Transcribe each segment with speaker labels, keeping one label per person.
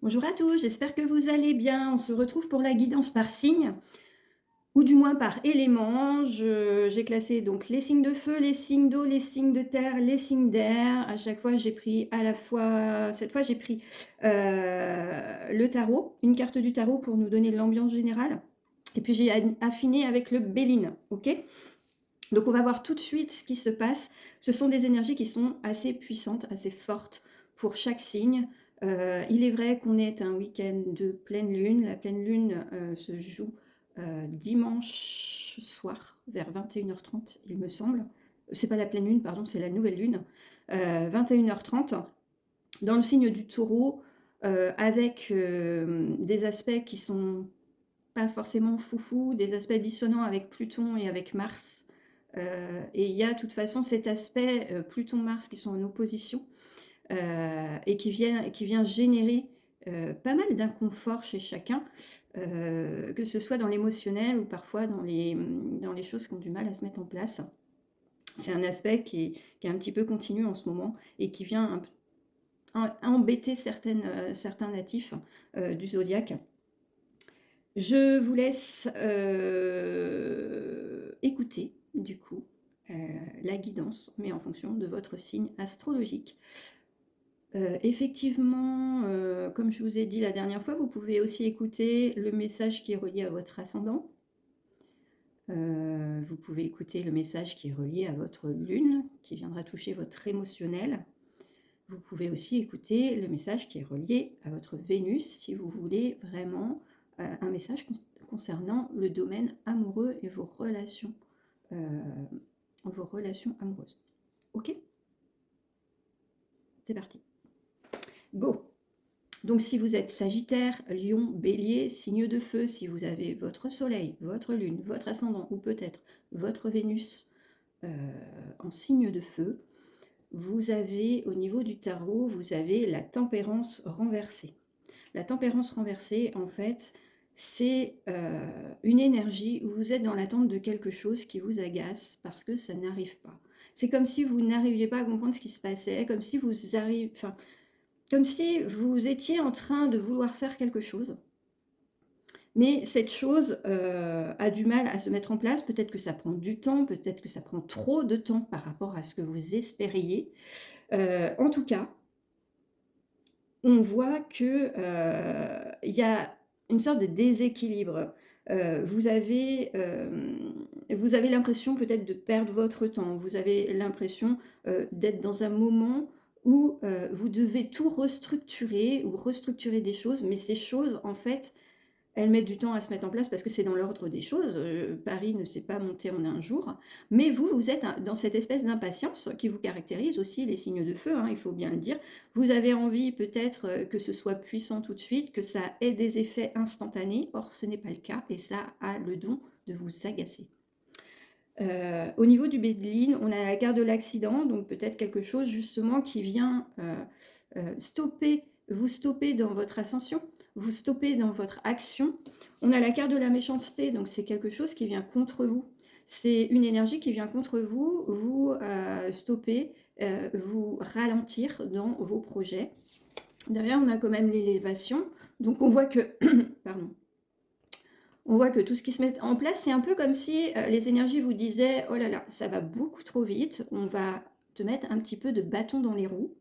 Speaker 1: Bonjour à tous, j'espère que vous allez bien. On se retrouve pour la guidance par signe, ou du moins par élément. J'ai classé donc les signes de feu, les signes d'eau, les signes de terre, les signes d'air. À chaque fois, j'ai pris à la fois, cette fois, j'ai pris le tarot, une carte du tarot pour nous donner l'ambiance générale. Et puis j'ai affiné avec le Béline, ok? Donc on va voir tout de suite ce qui se passe. Ce sont des énergies qui sont assez puissantes, assez fortes pour chaque signe. Il est vrai qu'on est un week-end de pleine lune. La pleine lune se joue dimanche soir vers 21h30, il me semble. C'est pas la pleine lune, pardon, c'est la nouvelle lune. 21h30, dans le signe du taureau, avec des aspects qui sont pas forcément foufou, des aspects dissonants avec Pluton et avec Mars. Et il y a de toute façon cet aspect Pluton-Mars qui sont en opposition et qui vient générer pas mal d'inconfort chez chacun, que ce soit dans l'émotionnel ou parfois dans les choses qui ont du mal à se mettre en place. C'est un aspect qui est un petit peu continu en ce moment et qui vient embêter certains natifs du zodiaque. Je vous laisse écouter, du coup, la guidance, mais en fonction de votre signe astrologique. Effectivement, comme je vous ai dit la dernière fois, vous pouvez aussi écouter le message qui est relié à votre ascendant. Vous pouvez écouter le message qui est relié à votre lune, qui viendra toucher votre émotionnel. Vous pouvez aussi écouter le message qui est relié à votre Vénus, si vous voulez vraiment un message concernant le domaine amoureux et vos relations amoureuses. Ok? C'est parti. Go! Donc si vous êtes Sagittaire, Lion, Bélier, signe de feu, si vous avez votre Soleil, votre Lune, votre ascendant ou peut-être votre Vénus en signe de feu, vous avez au niveau du tarot, vous avez la tempérance renversée. La tempérance renversée, en fait, c'est une énergie où vous êtes dans l'attente de quelque chose qui vous agace parce que ça n'arrive pas. C'est comme si vous n'arriviez pas à comprendre ce qui se passait, comme si vous étiez en train de vouloir faire quelque chose, mais cette chose a du mal à se mettre en place. Peut-être que ça prend du temps, peut-être que ça prend trop de temps par rapport à ce que vous espériez. En tout cas, on voit que il y a une sorte de déséquilibre. Vous avez l'impression peut-être de perdre votre temps. Vous avez l'impression d'être dans un moment où vous devez tout restructurer ou restructurer des choses, mais ces choses, en fait, elles mettent du temps à se mettre en place parce que c'est dans l'ordre des choses. Paris ne s'est pas monté en un jour. Mais vous, vous êtes dans cette espèce d'impatience qui vous caractérise aussi, les signes de feu, hein, il faut bien le dire. Vous avez envie peut-être que ce soit puissant tout de suite, que ça ait des effets instantanés. Or, ce n'est pas le cas et ça a le don de vous agacer. Au niveau du Béline, on a la carte de l'accident, donc peut-être quelque chose justement qui vient vous stopper dans votre ascension, vous stopper dans votre action. On a la carte de la méchanceté, donc c'est quelque chose qui vient contre vous. C'est une énergie qui vient contre vous, vous stopper, vous ralentir dans vos projets. Derrière, on a quand même l'élévation, donc on voit que, pardon, on voit que tout ce qui se met en place, c'est un peu comme si les énergies vous disaient « Oh là là, ça va beaucoup trop vite, on va te mettre un petit peu de bâton dans les roues ».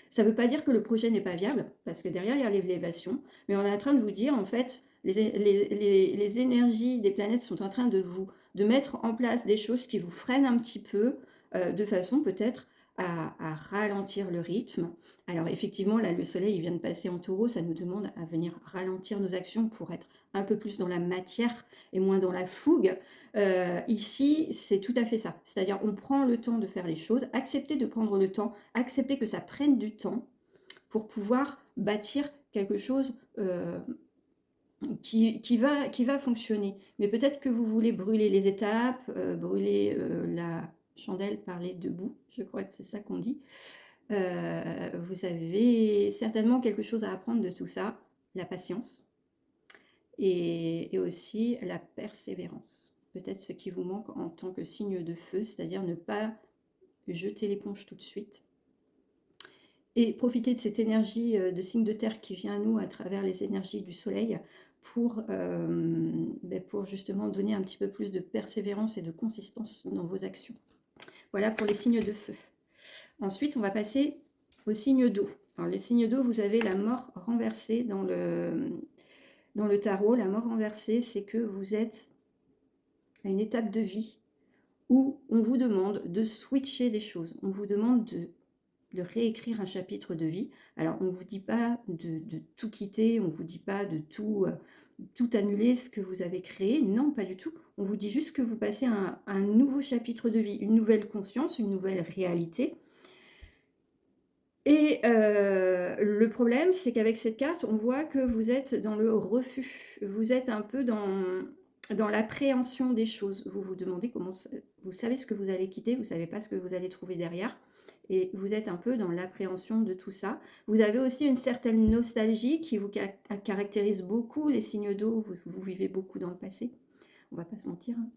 Speaker 1: Ça ne veut pas dire que le projet n'est pas viable, parce que derrière, il y a l'élévation, mais on est en train de vous dire, en fait, les énergies des planètes sont en train de mettre en place des choses qui vous freinent un petit peu, de façon peut-être à ralentir le rythme. Alors effectivement, là, le soleil il vient de passer en taureau, ça nous demande à venir ralentir nos actions pour être un peu plus dans la matière et moins dans la fougue. Ici, c'est tout à fait ça. C'est-à-dire, on prend le temps de faire les choses, accepter de prendre le temps, accepter que ça prenne du temps pour pouvoir bâtir quelque chose qui va fonctionner. Mais peut-être que vous voulez brûler les étapes, brûler la chandelle, parler debout, je crois que c'est ça qu'on dit. Vous avez certainement quelque chose à apprendre de tout ça, la patience et aussi la persévérance. Peut-être ce qui vous manque en tant que signe de feu, c'est-à-dire ne pas jeter l'éponge tout de suite et profiter de cette énergie de signe de terre qui vient à nous à travers les énergies du soleil pour, pour justement donner un petit peu plus de persévérance et de consistance dans vos actions. Voilà pour les signes de feu. Ensuite, on va passer aux signes d'eau. Alors, les signes d'eau, vous avez la mort renversée dans le tarot. La mort renversée, c'est que vous êtes à une étape de vie où on vous demande de switcher des choses. On vous demande de réécrire un chapitre de vie. Alors, on ne vous dit pas de tout quitter, on ne vous dit pas de tout annuler ce que vous avez créé. Non, pas du tout. On vous dit juste que vous passez un nouveau chapitre de vie, une nouvelle conscience, une nouvelle réalité. Et le problème, c'est qu'avec cette carte, on voit que vous êtes dans le refus. Vous êtes un peu dans l'appréhension des choses. Vous vous demandez comment... Vous savez ce que vous allez quitter, vous ne savez pas ce que vous allez trouver derrière. Et vous êtes un peu dans l'appréhension de tout ça. Vous avez aussi une certaine nostalgie qui vous caractérise beaucoup. Les signes d'eau, vous vivez beaucoup dans le passé. On ne va pas se mentir, hein.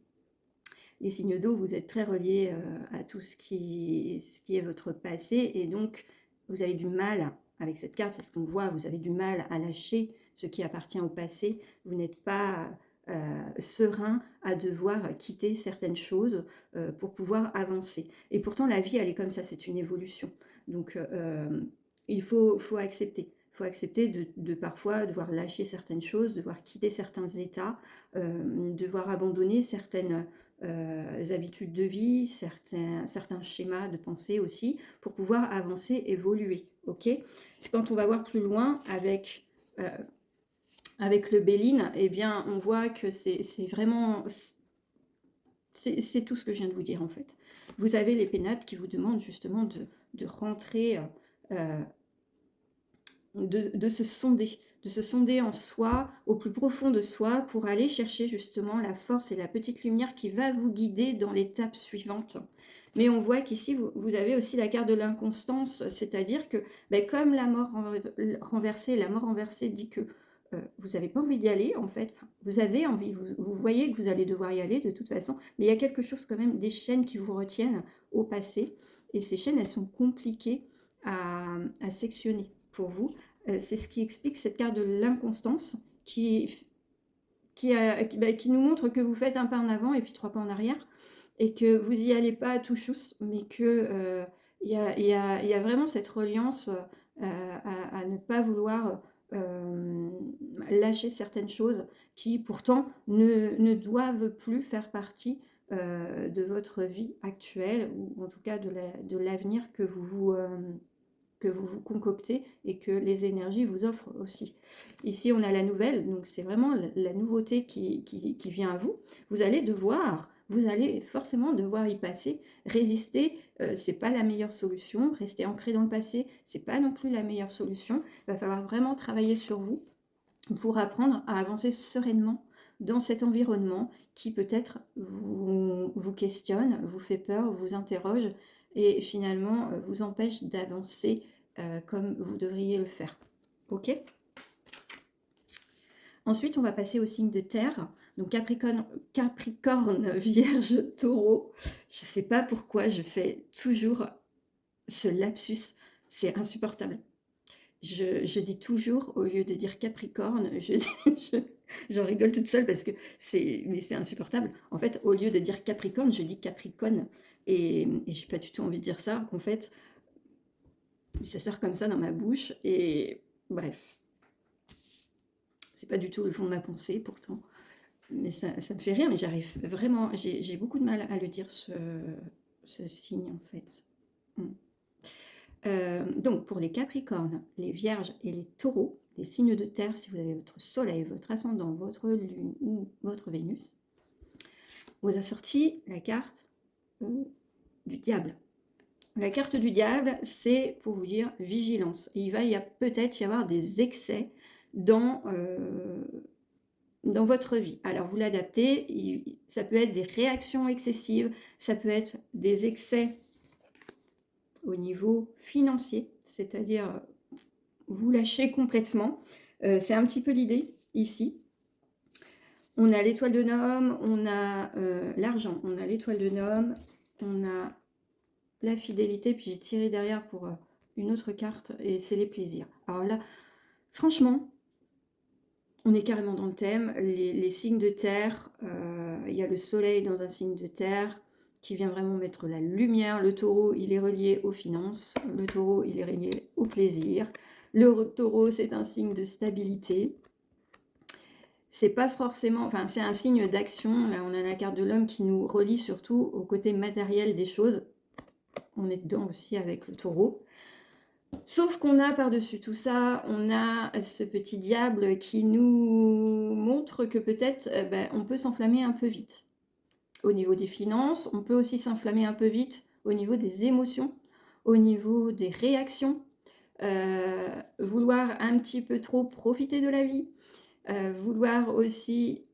Speaker 1: Les signes d'eau, vous êtes très reliés à tout ce qui est votre passé. Et donc, vous avez du mal, avec cette carte, c'est ce qu'on voit, vous avez du mal à lâcher ce qui appartient au passé. Vous n'êtes pas serein à devoir quitter certaines choses pour pouvoir avancer. Et pourtant, la vie, elle est comme ça, c'est une évolution. Donc, il faut accepter. Il faut accepter de parfois devoir lâcher certaines choses, devoir quitter certains états, devoir abandonner certaines habitudes de vie, certains schémas de pensée aussi, pour pouvoir avancer, évoluer. Ok, c'est quand on va voir plus loin avec le Béline, eh bien, on voit que c'est vraiment... C'est tout ce que je viens de vous dire, en fait. Vous avez les pénates qui vous demandent justement de rentrer, de se sonder en soi, au plus profond de soi, pour aller chercher justement la force et la petite lumière qui va vous guider dans l'étape suivante. Mais on voit qu'ici, vous avez aussi la carte de l'inconstance, c'est-à-dire que, comme la mort renversée dit que vous n'avez pas envie d'y aller, en fait. Enfin, vous avez envie, vous voyez que vous allez devoir y aller de toute façon, mais il y a quelque chose quand même, des chaînes qui vous retiennent au passé, et ces chaînes, elles sont compliquées à sectionner pour vous. C'est ce qui explique cette carte de l'inconstance qui nous montre que vous faites un pas en avant et puis 3 pas en arrière, et que vous n'y allez pas à tout chousse, mais que il y a vraiment cette reliance à ne pas vouloir lâcher certaines choses qui pourtant ne doivent plus faire partie de votre vie actuelle, ou en tout cas de l'avenir que vous concoctez et que les énergies vous offrent aussi. Ici, on a la nouvelle, donc c'est vraiment la nouveauté qui vient à vous. Vous allez forcément devoir y passer, résister, c'est pas la meilleure solution, rester ancré dans le passé, c'est pas non plus la meilleure solution. Il va falloir vraiment travailler sur vous pour apprendre à avancer sereinement dans cet environnement qui peut-être vous questionne, vous fait peur, vous interroge, et finalement vous empêche d'avancer comme vous devriez le faire. Ok ? Ensuite, on va passer au signe de terre. Donc Capricorne, Vierge, Taureau. Je ne sais pas pourquoi je fais toujours ce lapsus. C'est insupportable. Je dis toujours, au lieu de dire Capricorne, j'en rigole toute seule parce que c'est insupportable. En fait, au lieu de dire Capricorne, je dis Capricorne. Et j'ai pas du tout envie de dire ça. En fait, ça sort comme ça dans ma bouche. Et bref, c'est pas du tout le fond de ma pensée pourtant. Mais ça me fait rire, mais j'arrive vraiment, j'ai beaucoup de mal à le dire, ce signe en fait. Donc pour les Capricornes, les Vierges et les Taureaux, des signes de terre, si vous avez votre Soleil, votre Ascendant, votre Lune ou votre Vénus, vous a sorti la carte du Diable. La carte du Diable, c'est pour vous dire vigilance. Il va peut-être y avoir des excès dans votre vie. Alors vous l'adaptez, ça peut être des réactions excessives, ça peut être des excès au niveau financier, c'est-à-dire vous lâchez complètement. C'est un petit peu l'idée ici. On a l'étoile de Nome, on a l'argent, on a l'étoile de Nome, on a la fidélité, puis j'ai tiré derrière pour une autre carte et c'est les plaisirs. Alors là, franchement, on est carrément dans le thème. Les signes de terre, il y a le soleil dans un signe de terre qui vient vraiment mettre la lumière. Le taureau, il est relié aux finances. Le taureau, il est relié au plaisir. Le taureau, c'est un signe de stabilité. C'est pas forcément, enfin, c'est un signe d'action. Là, on a la carte de l'homme qui nous relie surtout au côté matériel des choses. On est dedans aussi avec le taureau. Sauf qu'on a par-dessus tout ça, on a ce petit diable qui nous montre que peut-être on peut s'enflammer un peu vite. Au niveau des finances, on peut aussi s'enflammer un peu vite au niveau des émotions, au niveau des réactions, vouloir un petit peu trop profiter de la vie, vouloir aussi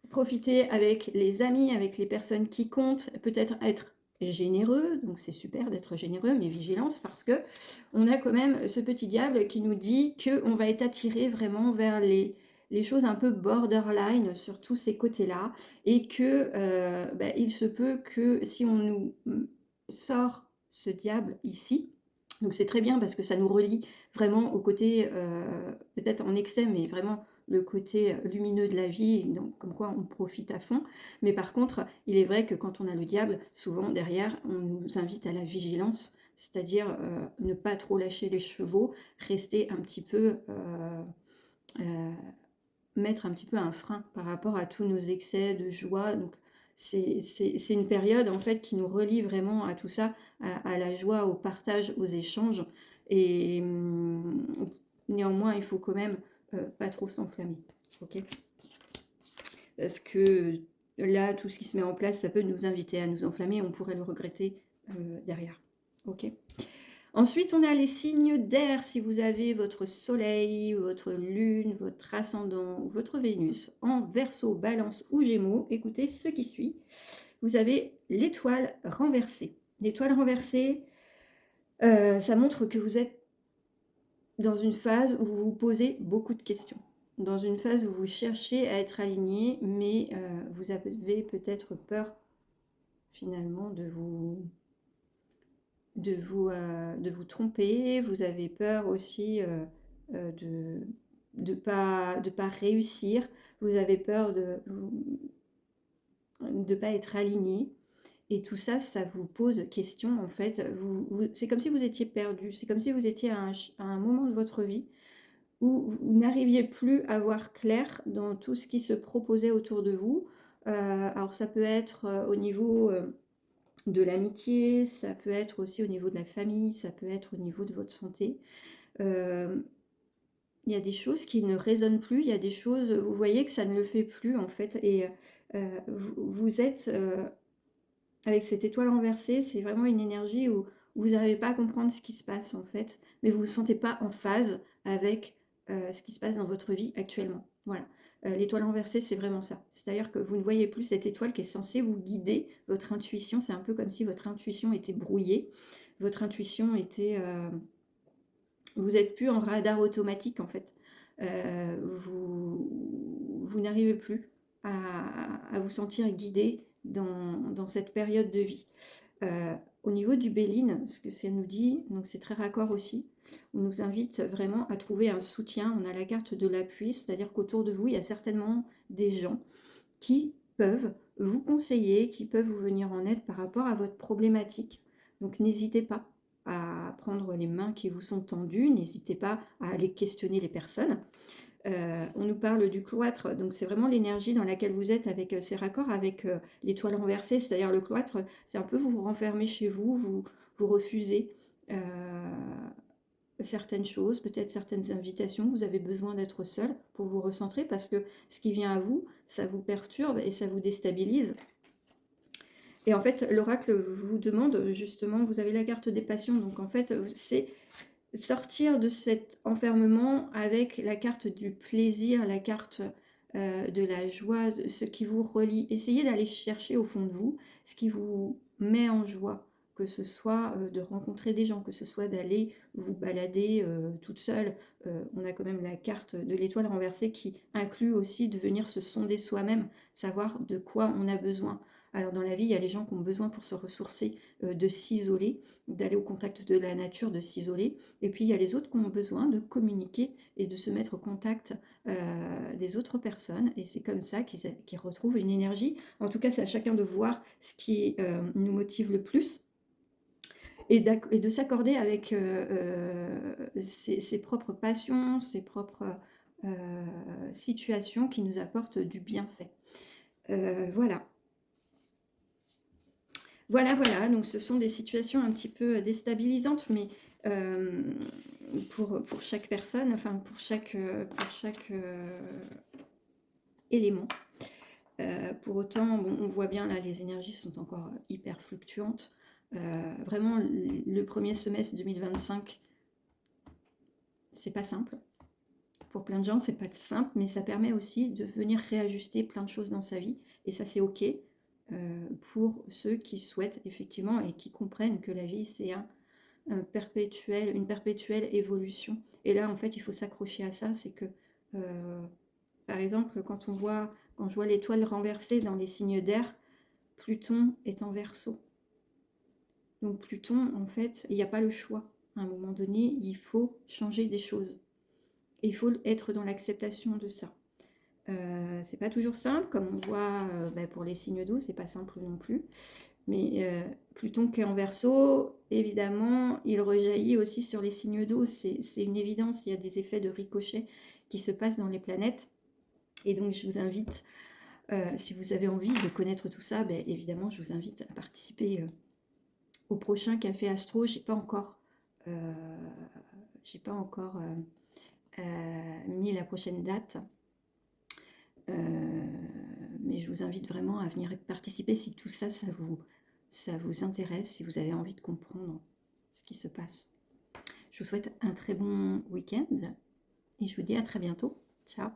Speaker 1: profiter avec les amis, avec les personnes qui comptent, peut-être être généreux, donc c'est super d'être généreux, mais vigilance parce que on a quand même ce petit diable qui nous dit qu'on va être attiré vraiment vers les choses un peu borderline sur tous ces côtés-là et que il se peut que si on nous sort ce diable ici, donc c'est très bien parce que ça nous relie vraiment au côté, peut-être en excès, mais vraiment le côté lumineux de la vie, donc comme quoi on profite à fond. Mais par contre, il est vrai que quand on a le diable, souvent derrière, on nous invite à la vigilance, c'est-à-dire ne pas trop lâcher les chevaux, rester un petit peu, mettre un petit peu un frein par rapport à tous nos excès de joie. Donc c'est une période en fait qui nous relie vraiment à tout ça, à la joie, au partage, aux échanges. Et néanmoins, il faut quand même pas trop s'enflammer. Ok, parce que là, tout ce qui se met en place, ça peut nous inviter à nous enflammer. On pourrait le regretter derrière. Ok. Ensuite, on a les signes d'air. Si vous avez votre soleil, votre lune, votre ascendant, votre Vénus en Verseau, Balance ou Gémeaux, écoutez ce qui suit. Vous avez l'étoile renversée. L'étoile renversée, ça montre que vous êtes dans une phase où vous vous posez beaucoup de questions. Dans une phase où vous cherchez à être aligné, mais vous avez peut-être peur finalement de vous tromper, vous avez peur aussi de pas réussir, vous avez peur de ne pas être aligné. Et tout ça, ça vous pose question en fait. C'est comme si vous étiez perdu, c'est comme si vous étiez à un moment de votre vie où vous n'arriviez plus à voir clair dans tout ce qui se proposait autour de vous. Alors ça peut être au niveau de l'amitié, ça peut être aussi au niveau de la famille, ça peut être au niveau de votre santé. Il y a des choses qui ne résonnent plus, il y a des choses, vous voyez que ça ne le fait plus en fait, et vous êtes avec cette étoile renversée, c'est vraiment une énergie où vous n'arrivez pas à comprendre ce qui se passe en fait, mais vous ne vous sentez pas en phase avec ce qui se passe dans votre vie actuellement. Voilà. L'étoile renversée, c'est vraiment ça. C'est-à-dire que vous ne voyez plus cette étoile qui est censée vous guider, votre intuition. C'est un peu comme si votre intuition était brouillée. Votre intuition était... vous n'êtes plus en radar automatique en fait. Vous n'arrivez plus à vous sentir guidé dans cette période de vie. Au niveau du Béline, ce que ça nous dit, donc c'est très raccord aussi, on nous invite vraiment à trouver un soutien. On a la carte de l'appui, c'est-à-dire qu'autour de vous, il y a certainement des gens qui peuvent vous conseiller, qui peuvent vous venir en aide par rapport à votre problématique. Donc n'hésitez pas à prendre les mains qui vous sont tendues, n'hésitez pas à aller questionner les personnes. On nous parle du cloître, donc c'est vraiment l'énergie dans laquelle vous êtes avec ces raccords avec l'étoile renversée, c'est-à-dire le cloître, c'est un peu vous vous renfermez chez vous, vous refusez certaines choses, peut-être certaines invitations, vous avez besoin d'être seul pour vous recentrer parce que ce qui vient à vous, ça vous perturbe et ça vous déstabilise. Et en fait, l'oracle vous demande justement, vous avez la carte des passions, donc en fait, c'est sortir de cet enfermement avec la carte du plaisir, la carte de la joie, ce qui vous relie. Essayez d'aller chercher au fond de vous ce qui vous met en joie, que ce soit de rencontrer des gens, que ce soit d'aller vous balader toute seule. On a quand même la carte de l'étoile renversée qui inclut aussi de venir se sonder soi-même, savoir de quoi on a besoin. Alors dans la vie, il y a les gens qui ont besoin pour se ressourcer, de s'isoler, d'aller au contact de la nature, de s'isoler et puis il y a les autres qui ont besoin de communiquer et de se mettre au contact, des autres personnes et c'est comme ça qu'ils retrouvent une énergie. En tout cas, c'est à chacun de voir ce qui, nous motive le plus et de s'accorder avec, ses propres passions, ses propres, situations qui nous apportent du bienfait. Voilà. Voilà, voilà, donc ce sont des situations un petit peu déstabilisantes, mais pour chaque personne, enfin pour chaque élément. Pour autant, bon, on voit bien là, les énergies sont encore hyper fluctuantes. Vraiment, le premier semestre 2025, c'est pas simple. Pour plein de gens, c'est pas simple, mais ça permet aussi de venir réajuster plein de choses dans sa vie, et ça c'est ok. Pour ceux qui souhaitent effectivement et qui comprennent que la vie c'est une perpétuelle évolution. Et là en fait il faut s'accrocher à ça, c'est que par exemple quand je vois l'étoile renversée dans les signes d'air, Pluton est en Verseau. Donc Pluton en fait il n'y a pas le choix. À un moment donné il faut changer des choses. Et il faut être dans l'acceptation de ça. C'est pas toujours simple, comme on voit pour les signes d'eau, c'est pas simple non plus. Mais Pluton qui est en Verseau, évidemment, il rejaillit aussi sur les signes d'eau. C'est une évidence, il y a des effets de ricochet qui se passent dans les planètes. Et donc je vous invite, si vous avez envie de connaître tout ça, évidemment, je vous invite à participer au prochain Café Astro. J'ai pas encore mis la prochaine date. Mais je vous invite vraiment à venir participer si tout ça, ça vous intéresse, si vous avez envie de comprendre ce qui se passe. Je vous souhaite un très bon week-end et je vous dis à très bientôt. Ciao!